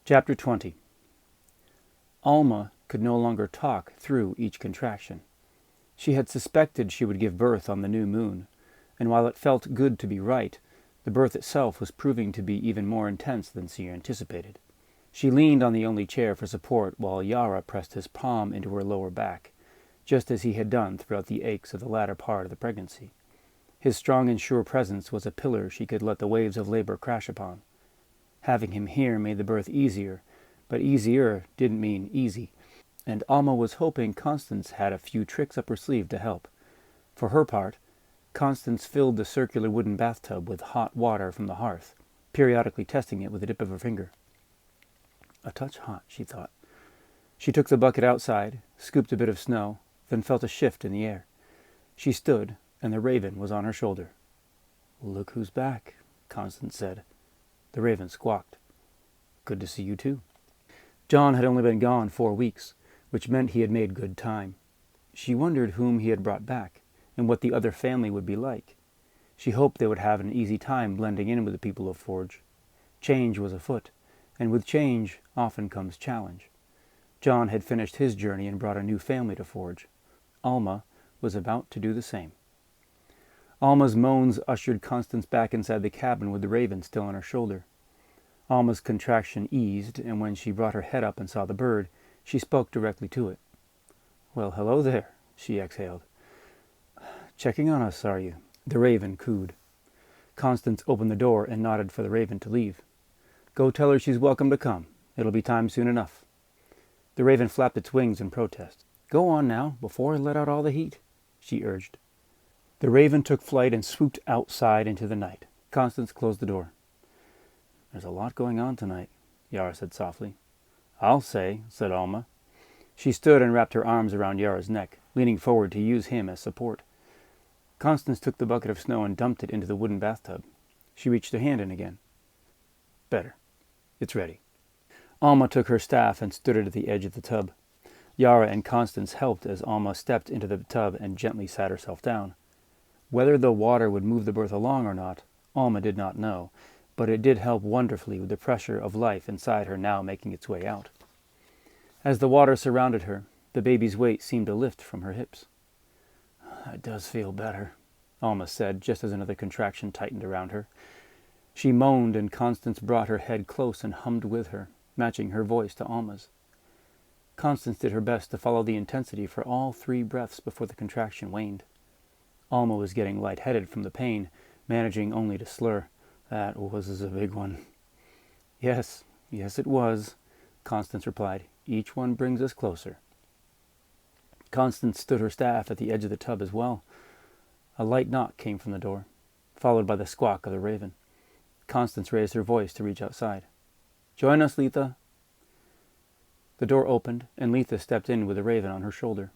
Chapter 20. Alma could no longer talk through each contraction. She had suspected she would give birth on the new moon, and while it felt good to be right, the birth itself was proving to be even more intense than she anticipated. She leaned on the only chair for support while Yara pressed his palm into her lower back, just as he had done throughout the aches of the latter part of the pregnancy. His strong and sure presence was a pillar she could let the waves of labor crash upon. Having him here made the birth easier, but easier didn't mean easy, and Alma was hoping Constance had a few tricks up her sleeve to help. For her part, Constance filled the circular wooden bathtub with hot water from the hearth, periodically testing it with the dip of her finger. A touch hot, she thought. She took the bucket outside, scooped a bit of snow, then felt a shift in the air. She stood, and the raven was on her shoulder. "Look who's back," Constance said. The raven squawked. "Good to see you too." John had only been gone 4 weeks, which meant he had made good time. She wondered whom he had brought back, and what the other family would be like. She hoped they would have an easy time blending in with the people of Forge. Change was afoot, and with change often comes challenge. John had finished his journey and brought a new family to Forge. Alma was about to do the same. Alma's moans ushered Constance back inside the cabin with the raven still on her shoulder. Alma's contraction eased, and when she brought her head up and saw the bird, she spoke directly to it. "Well, hello there," she exhaled. "Checking on us, are you?" The raven cooed. Constance opened the door and nodded for the raven to leave. "Go tell her she's welcome to come. It'll be time soon enough." The raven flapped its wings in protest. "Go on now, before I let out all the heat," she urged. The raven took flight and swooped outside into the night. Constance closed the door. "There's a lot going on tonight," Yara said softly. "I'll say," said Alma. She stood and wrapped her arms around Yara's neck, leaning forward to use him as support. Constance took the bucket of snow and dumped it into the wooden bathtub. She reached a hand in again. "Better. It's ready." Alma took her staff and stood it at the edge of the tub. Yara and Constance helped as Alma stepped into the tub and gently sat herself down. Whether the water would move the birth along or not, Alma did not know, but it did help wonderfully with the pressure of life inside her now making its way out. As the water surrounded her, the baby's weight seemed to lift from her hips. "It does feel better," Alma said, just as another contraction tightened around her. She moaned, and Constance brought her head close and hummed with her, matching her voice to Alma's. Constance did her best to follow the intensity for all 3 breaths before the contraction waned. Alma was getting lightheaded from the pain, managing only to slur. "That was a big one." Yes, it was," Constance replied. "Each one brings us closer." Constance stood her staff at the edge of the tub as well. A light knock came from the door, followed by the squawk of the raven. Constance raised her voice to reach outside. "Join us, Letha." The door opened, and Letha stepped in with the raven on her shoulder.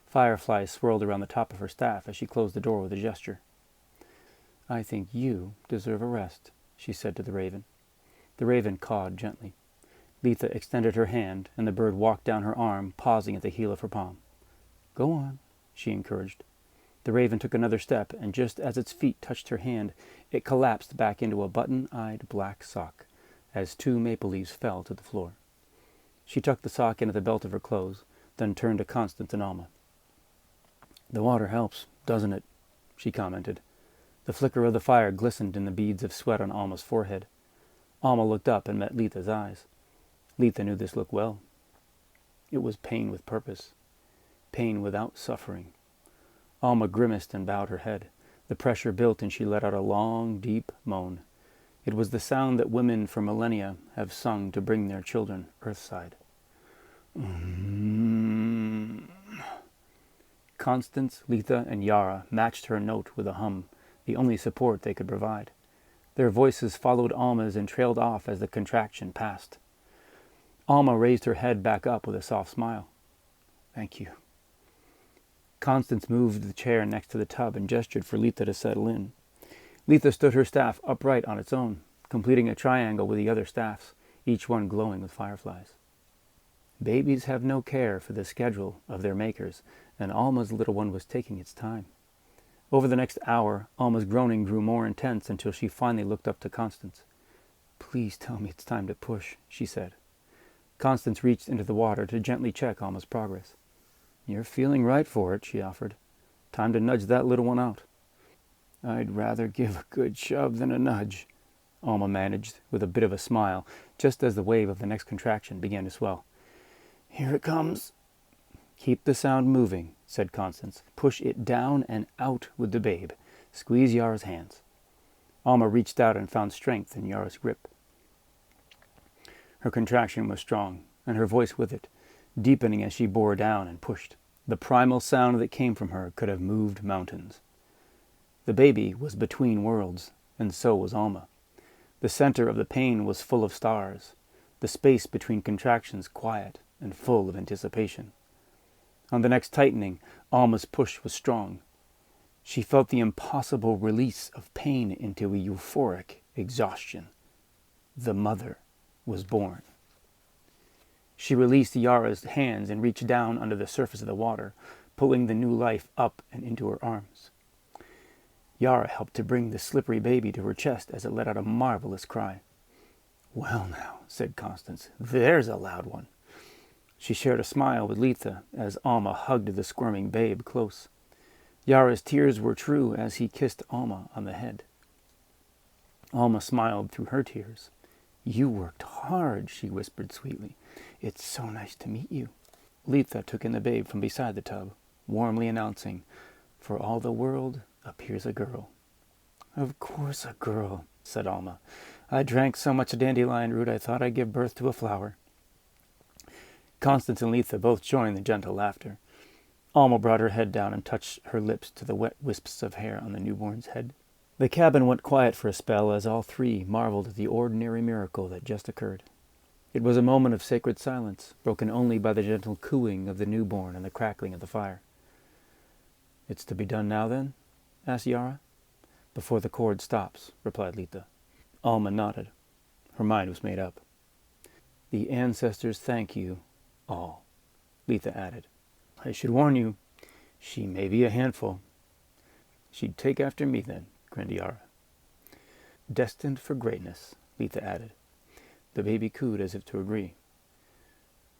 Fireflies swirled around the top of her staff as she closed the door with a gesture. "I think you deserve a rest," she said to the raven. The raven cawed gently. Letha extended her hand, and the bird walked down her arm, pausing at the heel of her palm. "Go on," she encouraged. The raven took another step, and just as its feet touched her hand, it collapsed back into a button-eyed black sock, as 2 maple leaves fell to the floor. She tucked the sock into the belt of her clothes, then turned to Constance and Alma. "The water helps, doesn't it?" she commented. The flicker of the fire glistened in the beads of sweat on Alma's forehead. Alma looked up and met Letha's eyes. Letha knew this look well. It was pain with purpose. Pain without suffering. Alma grimaced and bowed her head. The pressure built, and she let out a long, deep moan. It was the sound that women for millennia have sung to bring their children earthside. Constance, Letha, and Yara matched her note with a hum, the only support they could provide. Their voices followed Alma's and trailed off as the contraction passed. Alma raised her head back up with a soft smile. "Thank you." Constance moved the chair next to the tub and gestured for Letha to settle in. Letha stood her staff upright on its own, completing a triangle with the other staffs, each one glowing with fireflies. Babies have no care for the schedule of their makers, and Alma's little one was taking its time. Over the next hour, Alma's groaning grew more intense until she finally looked up to Constance. Please tell me it's time to push, she said. Constance reached into the water to gently check Alma's progress. You're feeling right for it, she offered. Time to nudge that little one out. I'd rather give a good shove than a nudge, Alma managed, with a bit of a smile, just as the wave of the next contraction began to swell. Here it comes. Keep the sound moving, said Constance. Push it down and out with the babe. Squeeze Yara's hands. Alma reached out and found strength in Yara's grip. Her contraction was strong, and her voice with it, deepening as she bore down and pushed. The primal sound that came from her could have moved mountains. The baby was between worlds, and so was Alma. The center of the pain was full of stars, the space between contractions quiet and full of anticipation. On the next tightening, Alma's push was strong. She felt the impossible release of pain into a euphoric exhaustion. The mother was born. She released Yara's hands and reached down under the surface of the water, pulling the new life up and into her arms. Yara helped to bring the slippery baby to her chest as it let out a marvelous cry. Well now, said Constance, there's a loud one. She shared a smile with Letha as Alma hugged the squirming babe close. Yara's tears were true as he kissed Alma on the head. Alma smiled through her tears. You worked hard, she whispered sweetly. It's so nice to meet you. Letha took in the babe from beside the tub, warmly announcing, For all the world appears a girl. Of course a girl, said Alma. I drank so much dandelion root I thought I'd give birth to a flower. Constance and Letha both joined the gentle laughter. Alma brought her head down and touched her lips to the wet wisps of hair on the newborn's head. The cabin went quiet for a spell as all three marveled at the ordinary miracle that just occurred. It was a moment of sacred silence, broken only by the gentle cooing of the newborn and the crackling of the fire. It's to be done now, then? Asked Yara. Before the cord stops, replied Letha. Alma nodded. Her mind was made up. The ancestors thank you, all, Letha added. I should warn you, she may be a handful. She'd take after me, then, grinned Yara. Destined for greatness, Letha added. The baby cooed as if to agree.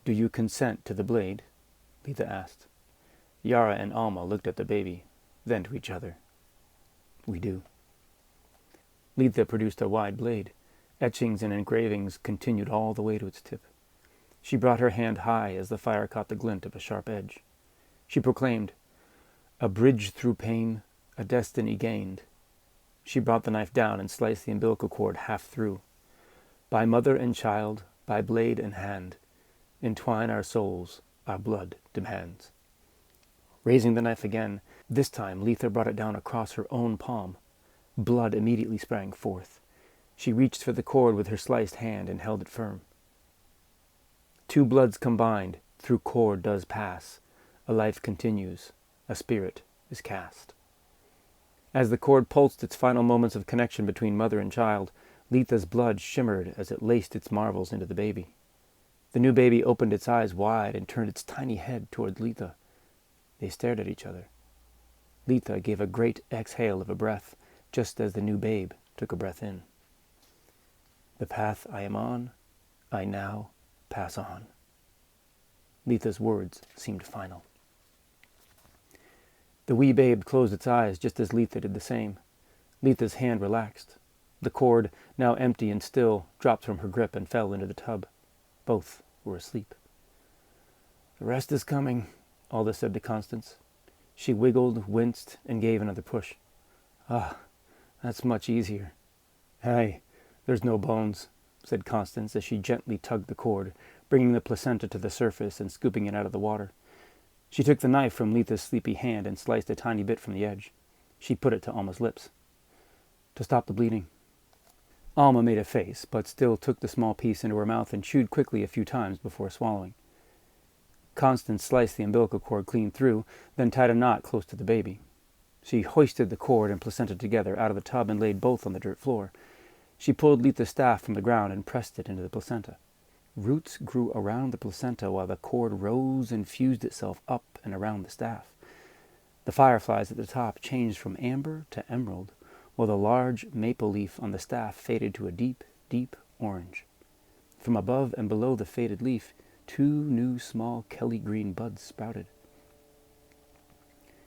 Do you consent to the blade? Letha asked. Yara and Alma looked at the baby, then to each other. We do. Letha produced a wide blade. Etchings and engravings continued all the way to its tip. She brought her hand high as the fire caught the glint of a sharp edge. She proclaimed, A bridge through pain, a destiny gained. She brought the knife down and sliced the umbilical cord half through. By mother and child, by blade and hand, entwine our souls, our blood demands. Raising the knife again, this time Letha brought it down across her own palm. Blood immediately sprang forth. She reached for the cord with her sliced hand and held it firm. Two bloods combined, through cord does pass. A life continues, a spirit is cast. As the cord pulsed its final moments of connection between mother and child, Letha's blood shimmered as it laced its marvels into the baby. The new baby opened its eyes wide and turned its tiny head toward Letha. They stared at each other. Letha gave a great exhale of a breath, just as the new babe took a breath in. The path I am on, I now pass on. Letha's words seemed final. The wee babe closed its eyes just as Letha did the same. Letha's hand relaxed. The cord, now empty and still, dropped from her grip and fell into the tub. Both were asleep. The rest is coming, Alda said to Constance. She wiggled, winced, and gave another push. Ah, that's much easier. Hey, there's no bones, said Constance as she gently tugged the cord, bringing the placenta to the surface and scooping it out of the water. She took the knife from Letha's sleepy hand and sliced a tiny bit from the edge. She put it to Alma's lips. To stop the bleeding. Alma made a face, but still took the small piece into her mouth and chewed quickly a few times before swallowing. Constance sliced the umbilical cord clean through, then tied a knot close to the baby. She hoisted the cord and placenta together out of the tub and laid both on the dirt floor. She pulled Letha's staff from the ground and pressed it into the placenta. Roots grew around the placenta while the cord rose and fused itself up and around the staff. The fireflies at the top changed from amber to emerald, while the large maple leaf on the staff faded to a deep, deep orange. From above and below the faded leaf, 2 new small Kelly-green buds sprouted.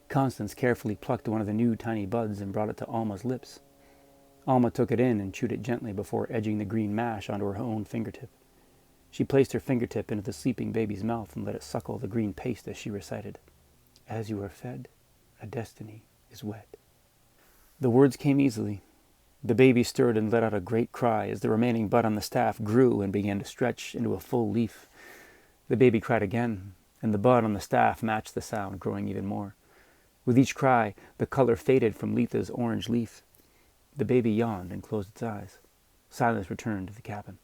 Constance carefully plucked one of the new tiny buds and brought it to Alma's lips. Alma took it in and chewed it gently before edging the green mash onto her own fingertip. She placed her fingertip into the sleeping baby's mouth and let it suckle the green paste as she recited, "As you are fed, a destiny is wed." The words came easily. The baby stirred and let out a great cry as the remaining bud on the staff grew and began to stretch into a full leaf. The baby cried again, and the bud on the staff matched the sound, growing even more. With each cry, the color faded from Letha's orange leaf. The baby yawned and closed its eyes. Silence returned to the cabin.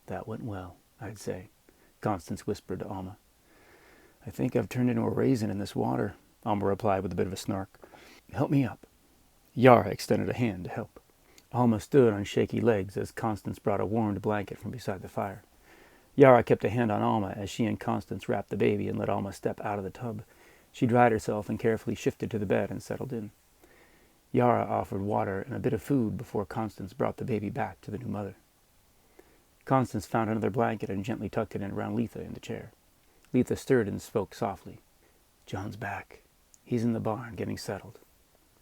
"That went well, I'd say," Constance whispered to Alma. "I think I've turned into a raisin in this water," Alma replied with a bit of a snark. "Help me up." Yara extended a hand to help. Alma stood on shaky legs as Constance brought a warmed blanket from beside the fire. Yara kept a hand on Alma as she and Constance wrapped the baby and let Alma step out of the tub. She dried herself and carefully shifted to the bed and settled in. Yara offered water and a bit of food before Constance brought the baby back to the new mother. Constance found another blanket and gently tucked it in around Letha in the chair. Letha stirred and spoke softly. "John's back. He's in the barn getting settled,"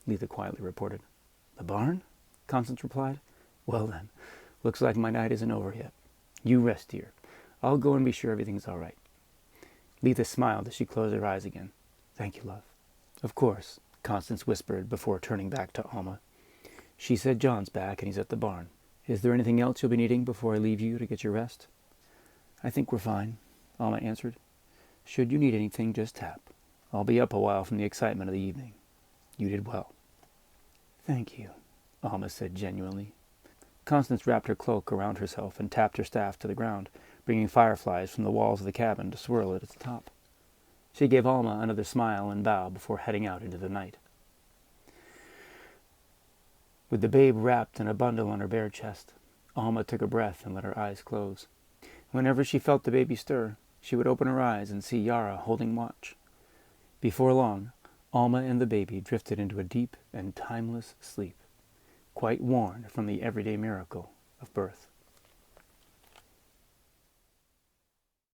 Letha quietly reported. "The barn?" Constance replied. "Well then, looks like my night isn't over yet. You rest here. I'll go and be sure everything's all right." Letha smiled as she closed her eyes again. "Thank you, love." "Of course," Constance whispered before turning back to Alma. "She said John's back and he's at the barn. Is there anything else you'll be needing before I leave you to get your rest?" "I think we're fine," Alma answered. "Should you need anything, just tap. I'll be up a while from the excitement of the evening. You did well." "Thank you," Alma said genuinely. Constance wrapped her cloak around herself and tapped her staff to the ground, bringing fireflies from the walls of the cabin to swirl at its top. She gave Alma another smile and bow before heading out into the night. With the babe wrapped in a bundle on her bare chest, Alma took a breath and let her eyes close. Whenever she felt the baby stir, she would open her eyes and see Yara holding watch. Before long, Alma and the baby drifted into a deep and timeless sleep, quite worn from the everyday miracle of birth.